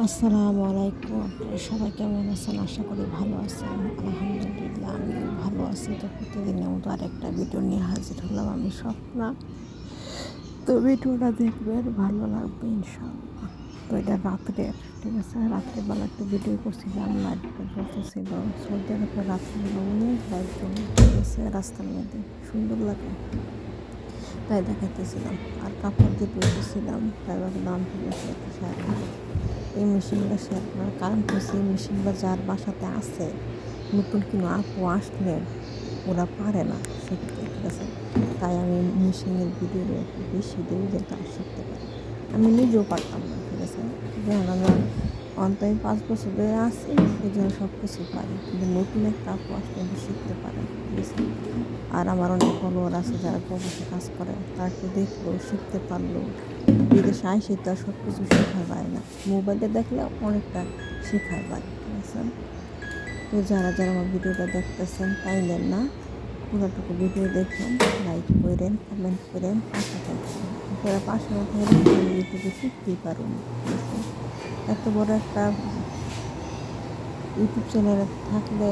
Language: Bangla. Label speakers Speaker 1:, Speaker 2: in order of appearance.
Speaker 1: আসসালামু আলাইকুম। আপনারা সবাই কেমন আছেন? আশা করি ভালো আছেন। আলহামদুলিল্লাহ আমিও ভালো আছি। তো প্রতিদিনের মতো আরেকটা ভিডিও নিয়ে হাজির হলাম আমি স্বপ্না। তো ভিডিওটা দেখবেন, ভালো লাগবে ইনশাআল্লাহ। তো এটা রাত্রের, ঠিক আছে? রাত্রেবেলা একটু ভিডিও করছিলাম, লাইটটা জ্বলতেছিল। সৌদি আরবে রাত্রেবেলা অনেক লাইট জ্বলে, ঠিক আছে? রাস্তার মধ্যে সুন্দর লাগে, তাই দেখাইতেছিলাম। আর কাপড় দিয়ে ধুইতেছিলাম, তাই ভাবলাম ঠিক আছে একটু শেয়ার করি। এই মেশিনটা শেয়ার করার কারণ হচ্ছে এই মেশিনটা যার বাসাতে আছে, নতুন কোনো আপু আসলে ওরা পারে না শিখতে, ঠিক আছে? তাই আমি মেশিনের ভিডিও একটু বেশি দিই যে তারা শিখতে পারে। আমি নিজেও পারতাম না, ঠিক আছে? যেমন আমি অন্তত 5 বছর ধরে আছি, এই জন্য সব কিছু পারি, কিন্তু নতুন একটা আপু আসলে কিন্তু শিখতে পারে না, ঠিক আছে? আর আমার অনেক ফলোয়ার আছে যারা প্রবাসে কাজ করে, তারা একটু দেখলো, শিখতে পারলো। বিদেশে আইসে তো আর সব কিছু শেখা যায় না, মোবাইলে দেখলে অনেকটা শেখা যায়, ঠিক আছে? তো যারা যারা আমার ভিডিওটা দেখতেছেন তাইলেন না, পুরোটুকু ভিডিও দেখেন, লাইক করেন, কমেন্ট করেন, পাশে থাকবেন। আপনারা পাশে না থাকলে আমি ইউটিউবে শিখতেই পারুন, ঠিক আছে? এত বড় একটা ইউটিউব চ্যানেলে থাকলে